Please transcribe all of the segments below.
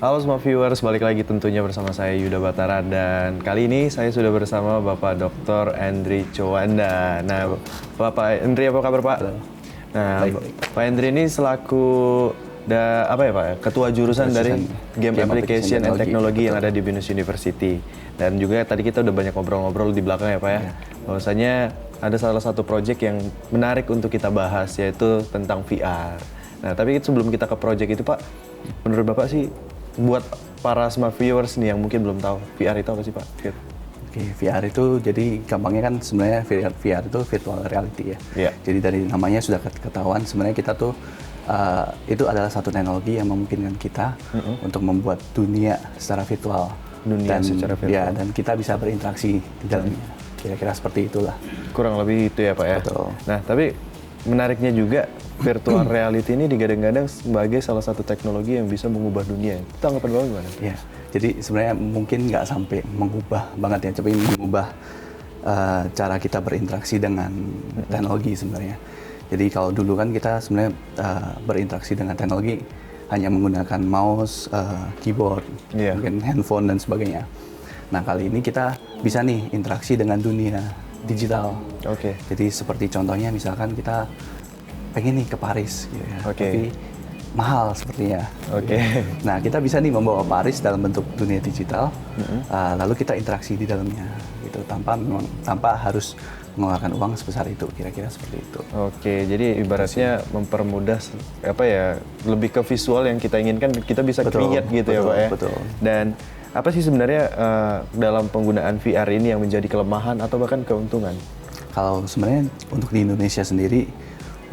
Halo semua viewers, balik lagi tentunya bersama saya Yuda Batara dan kali ini saya sudah bersama Bapak Dr. Endri Cowanda. Nah, Bapak Endri apa kabar Pak? Halo. Nah, Baik. Pak Endri ini selaku ketua jurusan dari Game Application and Technology yang ada di BINUS University. Dan juga tadi kita udah banyak ngobrol-ngobrol di belakang ya Pak ya. Bahwasanya ada salah satu project yang menarik untuk kita bahas yaitu tentang VR. Nah, tapi sebelum kita ke project itu Pak, menurut Bapak sih buat para smart viewers nih yang mungkin belum tahu VR itu apa sih Pak? Oke, VR itu jadi gampangnya kan sebenarnya VR itu virtual reality ya. Iya. Jadi dari namanya sudah ketahuan sebenarnya kita tuh itu adalah satu teknologi yang memungkinkan kita untuk membuat dunia secara virtual. Secara virtual. Ya, dan kita bisa berinteraksi di dalamnya. Kira-kira seperti itulah. Kurang lebih itu ya Pak ya. Betul. Nah, tapi menariknya juga virtual reality ini digadang-gadang sebagai salah satu teknologi yang bisa mengubah dunia. Itu anggapan Bapak gimana? Ya, jadi sebenarnya mungkin nggak sampai mengubah banget ya, tapi mengubah cara kita berinteraksi dengan teknologi sebenarnya. Jadi kalau dulu kan kita sebenarnya berinteraksi dengan teknologi hanya menggunakan mouse, keyboard, mungkin handphone dan sebagainya. Nah kali ini kita bisa nih interaksi dengan dunia digital. Oke. Jadi seperti contohnya misalkan kita pengen nih ke Paris gitu ya, tapi mahal sepertinya. Nah kita bisa nih membawa Paris dalam bentuk dunia digital, lalu kita interaksi di dalamnya gitu tanpa harus mengeluarkan uang sebesar itu, kira-kira seperti itu. Oke, jadi ibaratnya mempermudah lebih ke visual yang kita inginkan kita bisa create gitu ya Pak ya. Betul. Dan apa sih sebenarnya dalam penggunaan VR ini yang menjadi kelemahan atau bahkan keuntungan? Kalau sebenarnya untuk di Indonesia sendiri,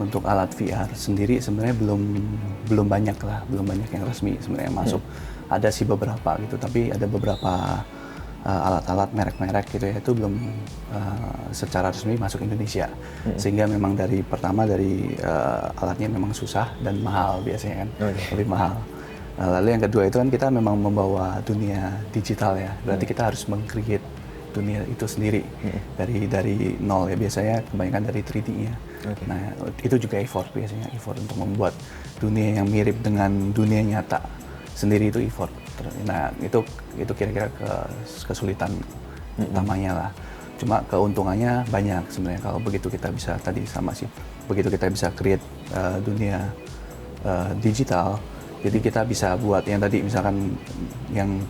untuk alat VR sendiri sebenarnya belum banyak yang resmi sebenarnya masuk. Ada sih beberapa gitu, tapi ada beberapa alat-alat merek-merek gitu ya itu belum secara resmi masuk Indonesia. Sehingga memang dari alatnya memang susah dan mahal biasanya kan, lebih mahal. Lalu yang kedua itu kan kita memang membawa dunia digital ya, berarti kita harus meng-create dunia itu sendiri dari nol ya, biasanya kebanyakan dari 3D-nya. Nah itu juga effort untuk membuat dunia yang mirip dengan dunia nyata sendiri itu effort. Nah itu kira-kira kesulitan utamanya lah. Cuma keuntungannya banyak sebenarnya kalau begitu kita bisa begitu kita bisa create dunia digital. Jadi kita bisa buat yang tadi misalkan yang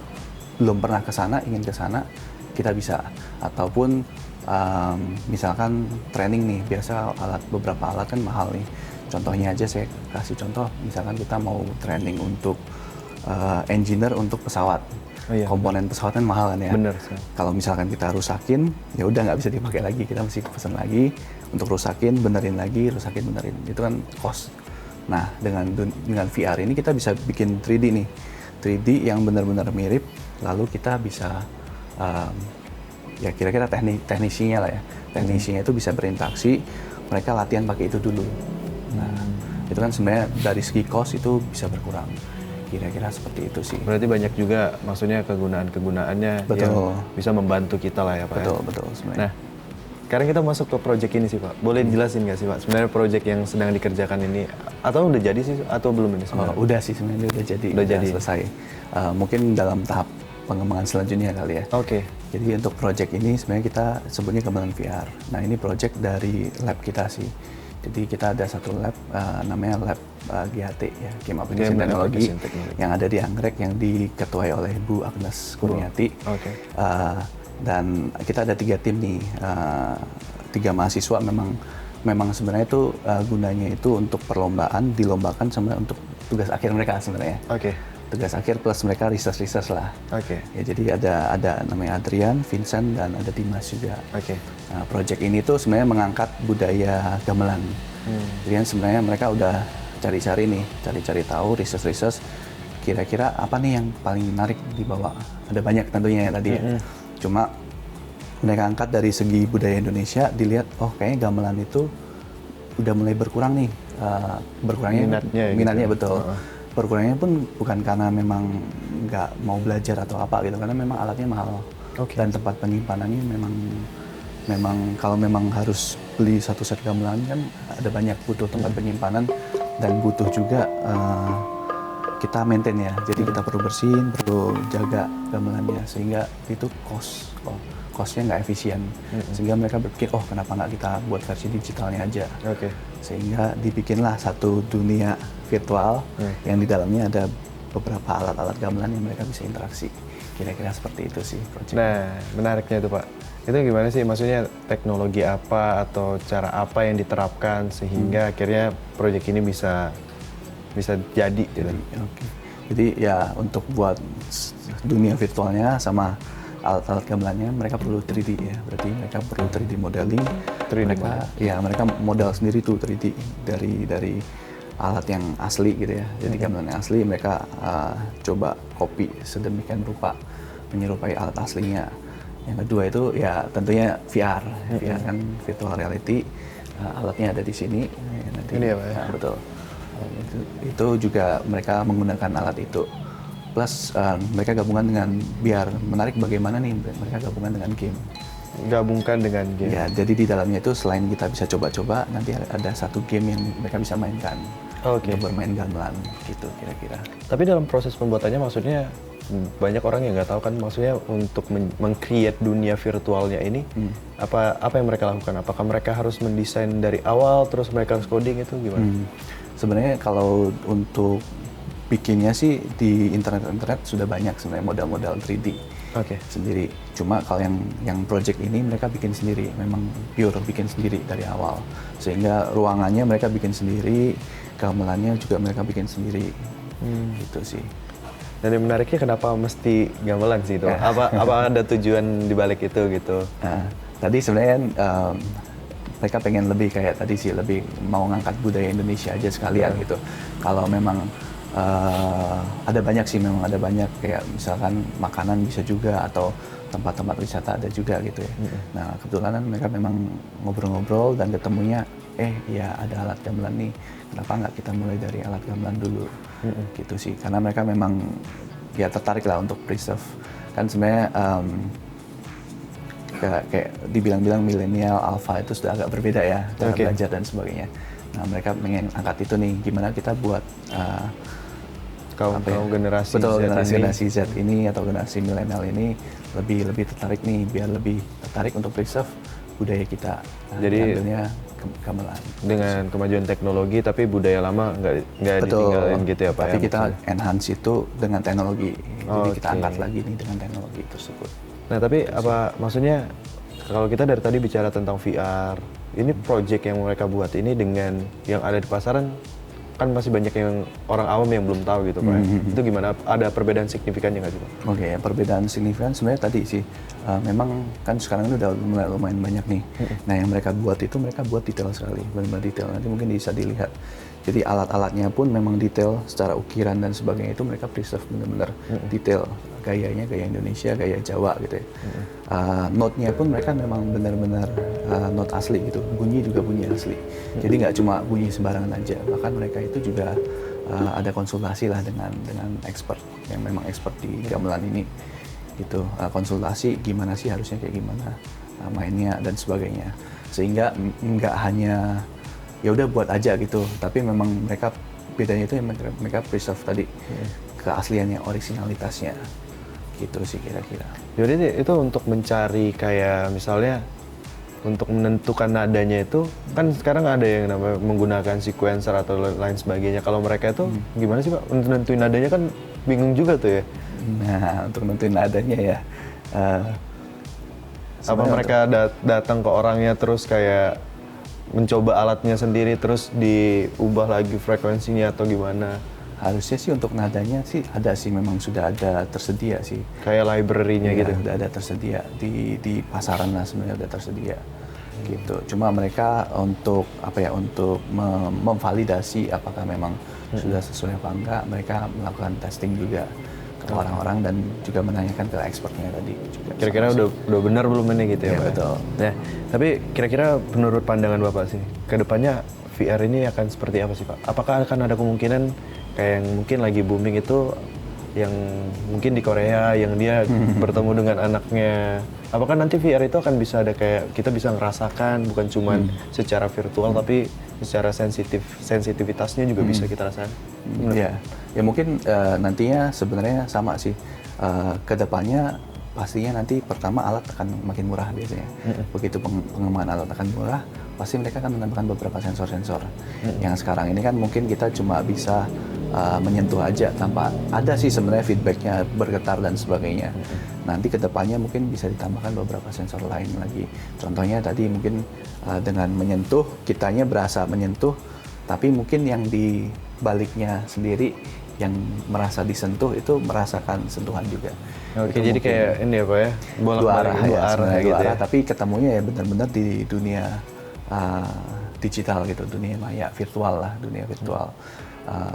belum pernah ingin ke sana, kita bisa. Ataupun misalkan training nih, biasa beberapa alat kan mahal nih. Contohnya aja saya kasih contoh, misalkan kita mau training untuk engineer untuk pesawat. Komponen pesawat kan mahal kan ya. Bener. Kalau misalkan kita rusakin, ya udah nggak bisa dipakai lagi, kita mesti pesan lagi untuk rusakin, benerin lagi, benerin. Itu kan cost. Nah, dengan VR ini kita bisa bikin 3D nih. 3D yang benar-benar mirip, lalu kita bisa ya kira-kira teknisinya lah ya. Teknisinya itu bisa berinteraksi, mereka latihan pakai itu dulu. Nah, itu kan sebenarnya dari segi cost itu bisa berkurang. Kira-kira seperti itu sih. Berarti banyak juga maksudnya kegunaannya yang bisa membantu kita lah ya Pak. Betul sebenarnya. Nah, sekarang kita masuk ke project ini sih Pak. Boleh dijelasin nggak sih Pak, sebenarnya project yang sedang dikerjakan ini atau udah jadi sih atau belum ini sebenarnya? Udah sih sebenarnya udah jadi. Selesai. Mungkin dalam tahap pengembangan selanjutnya kali ya. Jadi untuk project ini sebenarnya kita sebutnya kembangan VR. Nah ini project dari lab kita sih. Jadi kita ada satu lab namanya lab GHT ya, Game Application Technology yang ada di Anggrek yang diketuai oleh Bu Agnes Kurniati. Dan kita ada 3 tim nih, 3 mahasiswa memang sebenarnya itu gunanya itu untuk perlombaan, dilombakan sebenarnya untuk tugas akhir mereka sebenarnya. Tugas akhir plus mereka research lah. Ya, jadi ada namanya Adrian, Vincent dan ada Dimas juga. Nah, project ini tuh sebenarnya mengangkat budaya gamelan. Jadi kan sebenarnya mereka udah cari-cari tahu, research. Kira-kira apa nih yang paling menarik dibawa? Ada banyak tentunya ya tadi ya. Cuma mereka angkat dari segi budaya Indonesia, dilihat kayaknya gamelan itu udah mulai berkurang nih, berkurangnya minatnya gitu. Betul. Berkurangnya pun bukan karena memang nggak mau belajar atau apa gitu, karena memang alatnya mahal dan tempat penyimpanannya memang kalau memang harus beli satu set gamelan kan ada banyak butuh tempat penyimpanan dan butuh juga kita maintain ya. Jadi kita perlu bersihin, perlu jaga gamelannya sehingga itu costnya nggak efisien. Sehingga mereka berpikir, oh kenapa nggak kita buat versi digitalnya aja. Sehingga dibikinlah satu dunia virtual yang di dalamnya ada beberapa alat-alat gamelan yang mereka bisa interaksi. Kira-kira seperti itu sih project. Nah, menariknya itu Pak. Itu gimana sih? Maksudnya teknologi apa atau cara apa yang diterapkan sehingga akhirnya proyek ini bisa jadi gitu. Oke. Jadi ya untuk buat dunia virtualnya sama alat-alat gamelannya mereka perlu 3D ya. Berarti mereka perlu 3D modeling. Mereka model sendiri tuh 3D dari alat yang asli gitu ya. Jadi gamelan yang asli mereka coba copy sedemikian rupa menyerupai alat aslinya. Yang kedua itu ya tentunya VR. VR kan virtual reality. Alatnya ada di sini. Nanti, ini ya Pak ya? Nah, betul. Itu juga mereka menggunakan alat itu. Plus mereka gabungan dengan biar menarik bagaimana nih mereka gabungan dengan game. Gabungkan dengan game. Ya, jadi di dalamnya itu selain kita bisa coba-coba, nanti ada satu game yang mereka bisa mainkan. Untuk bermain gamelan gitu kira-kira. Tapi dalam proses pembuatannya maksudnya banyak orang yang nggak tahu kan maksudnya untuk meng-create dunia virtualnya ini apa yang mereka lakukan? Apakah mereka harus mendesain dari awal terus mereka harus coding itu gimana? Sebenarnya kalau untuk bikinnya sih di internet sudah banyak sebenarnya model-model 3D sendiri. Cuma kalau yang project ini mereka bikin sendiri, memang pure bikin sendiri dari awal. Sehingga ruangannya mereka bikin sendiri, gamelannya juga mereka bikin sendiri. Gitu sih. Dan yang menariknya kenapa mesti gamelan sih itu? Apa ada tujuan di balik itu gitu? Nah, tadi sebenarnya mereka pengen lebih kayak tadi sih, lebih mau ngangkat budaya Indonesia aja sekalian gitu. Kalau memang ada banyak sih, memang ada banyak kayak misalkan makanan bisa juga atau tempat-tempat wisata ada juga gitu ya. Nah kebetulan mereka memang ngobrol-ngobrol dan ketemunya ya ada alat gamelan nih, kenapa nggak kita mulai dari alat gamelan dulu gitu sih, karena mereka memang ya tertarik lah untuk preserve. Kan sebenarnya kayak dibilang-bilang milenial, alpha itu sudah agak berbeda ya cara belajar dan sebagainya. Nah mereka pengen angkat itu nih, gimana kita buat generasi Z ini atau generasi milenial ini lebih tertarik nih, biar lebih tertarik untuk preserve budaya kita. Jadi ambilnya gamelan. Dengan kemajuan teknologi tapi budaya lama nggak ditinggalin gitu ya Pak. Tapi kita enhance itu dengan teknologi. Jadi kita angkat lagi nih dengan teknologi tersebut. Nah tapi apa maksudnya kalau kita dari tadi bicara tentang VR, ini project yang mereka buat ini dengan yang ada di pasaran kan masih banyak yang orang awam yang belum tahu gitu Pak. Itu gimana? Ada perbedaan signifikannya nggak sih Pak? Oke, perbedaan signifikan sebenarnya tadi sih, memang kan sekarang ini udah lumayan banyak nih. Nah yang mereka buat itu mereka buat detail sekali, benar-benar detail. Nanti mungkin bisa dilihat. Jadi alat-alatnya pun memang detail secara ukiran dan sebagainya itu mereka preserve benar-benar detail. Gayanya gaya Indonesia, gaya Jawa gitu ya. Note-nya pun mereka memang benar-benar note asli gitu, bunyi juga bunyi asli. Jadi nggak cuma bunyi sembarangan aja, bahkan mereka itu juga ada konsultasi lah dengan expert yang memang expert di gamelan ini gitu. Konsultasi gimana sih harusnya kayak gimana mainnya dan sebagainya, sehingga nggak hanya ya udah buat aja gitu, tapi memang mereka bedanya itu yang mereka preserve tadi keasliannya, originalitasnya gitu sih kira-kira. Jadi itu untuk mencari kayak misalnya untuk menentukan nadanya itu kan sekarang ada yang namanya menggunakan sequencer atau lain sebagainya. Kalau mereka itu gimana sih Pak? Untuk nentuin nadanya kan bingung juga tuh ya. Nah untuk nentuin nadanya ya. Apa mereka datang ke orangnya terus kayak mencoba alatnya sendiri terus diubah lagi frekuensinya atau gimana? Harusnya sih untuk nadanya sih ada sih, memang sudah ada tersedia sih. Kayak library-nya gitu? Sudah ada tersedia, di pasaran lah sebenarnya udah tersedia gitu. Cuma mereka untuk untuk memvalidasi apakah memang sudah sesuai apa enggak, mereka melakukan testing juga ke orang-orang dan juga menanyakan ke expertnya tadi juga. Kira-kira udah benar belum ini gitu ya Pak? Betul. Nah, tapi kira-kira menurut pandangan Bapak sih, kedepannya VR ini akan seperti apa sih Pak? Apakah akan ada kemungkinan kayak yang mungkin lagi booming itu yang mungkin di Korea yang dia bertemu dengan anaknya. Apakah nanti VR itu akan bisa ada kayak kita bisa ngerasakan bukan cuman secara virtual tapi secara sensitivitasnya juga bisa kita rasakan? Ya, ya mungkin nantinya sebenarnya sama sih. Kedepannya pastinya nanti pertama alat akan makin murah biasanya. Begitu pengembangan alat akan murah, pasti mereka akan menambahkan beberapa sensor-sensor. Yang sekarang ini kan mungkin kita cuma bisa menyentuh aja tanpa ada sih sebenarnya feedbacknya bergetar dan sebagainya. Nanti kedepannya mungkin bisa ditambahkan beberapa sensor lain lagi. Contohnya tadi mungkin dengan menyentuh, kitanya berasa menyentuh, tapi mungkin yang di baliknya sendiri yang merasa disentuh itu merasakan sentuhan juga. Oke, jadi kayak ini ya Pak ya, bolak-balik dua arah gitu ya. Tapi ketemunya ya benar-benar di dunia digital gitu, dunia maya, virtual lah, dunia virtual.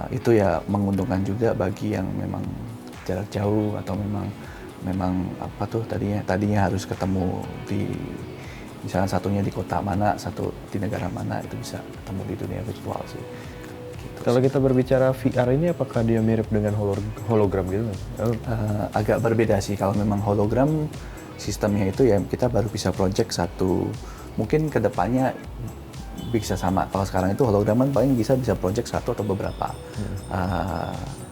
Itu ya menguntungkan juga bagi yang memang jarak jauh atau memang apa tuh tadinya harus ketemu di misalnya satunya di kota mana, satu di negara mana, itu bisa ketemu di dunia virtual sih. Gitu. Kalau kita berbicara VR ini apakah dia mirip dengan hologram gitu? Agak berbeda sih. Kalau memang hologram sistemnya itu ya kita baru bisa project satu, mungkin kedepannya bisa sama. Kalau sekarang itu hologram kan paling bisa project satu atau beberapa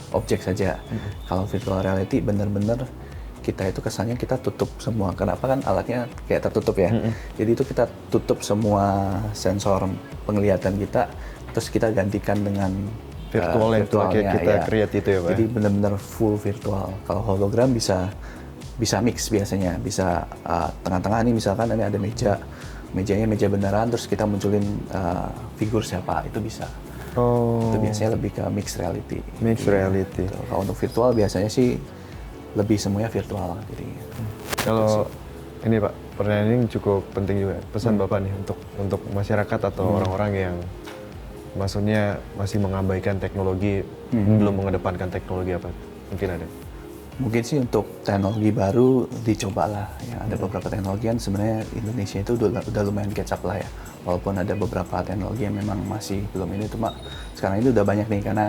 objek saja. Kalau virtual reality benar-benar kita itu kesannya kita tutup semua. Kenapa kan alatnya kayak tertutup ya. Jadi itu kita tutup semua sensor penglihatan kita, terus kita gantikan dengan virtualnya kita create itu ya Pak. Jadi benar-benar full virtual. Kalau hologram bisa mix biasanya. Bisa tengah-tengah nih misalkan ini ada mejanya meja beneran, terus kita munculin figur siapa, itu bisa. Itu biasanya lebih ke mixed reality. Mixed reality. Gitu. Kalau untuk virtual biasanya sih lebih semuanya virtual. Jadi. Kalau ini Pak, pertanyaan ini cukup penting juga. Pesan Bapak nih untuk masyarakat atau orang-orang yang maksudnya masih mengabaikan teknologi, belum mengedepankan teknologi apa? Mungkin ada. Mungkin sih untuk teknologi baru dicobalah. Ya, ada beberapa teknologi yang sebenarnya Indonesia itu udah lumayan catch up lah ya. Walaupun ada beberapa teknologi yang memang masih belum ini, cuma sekarang itu udah banyak nih karena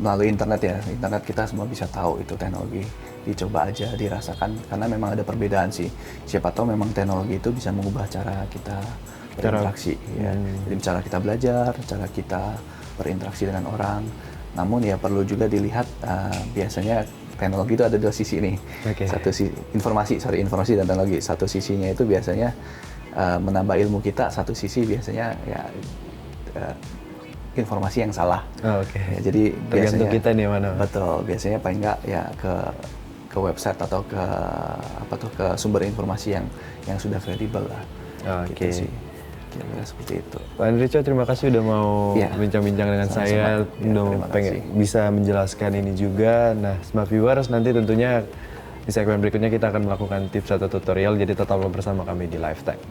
melalui internet ya. Internet kita semua bisa tahu itu teknologi. Dicoba aja, dirasakan karena memang ada perbedaan sih. Siapa tahu memang teknologi itu bisa mengubah cara kita berinteraksi. Ya. Jadi cara kita belajar, cara kita berinteraksi dengan orang. Namun ya perlu juga dilihat biasanya teknologi itu ada dua sisi nih. Satu informasi dan teknologi. Satu sisinya itu biasanya menambah ilmu kita, satu sisi biasanya ya informasi yang salah. Ya, jadi tergantung biasanya kita nih mana. Betul, biasanya paling enggak ya ke website atau ke sumber informasi yang sudah kredibel lah. Gitu sih. Kira-kira seperti itu. Pak Andrico, terima kasih udah mau bincang-bincang dengan saya, udah pengen bisa menjelaskan ini juga. Nah, smart viewers, nanti tentunya di segmen berikutnya kita akan melakukan tips atau tutorial, jadi tetaplah bersama kami di Lifetime.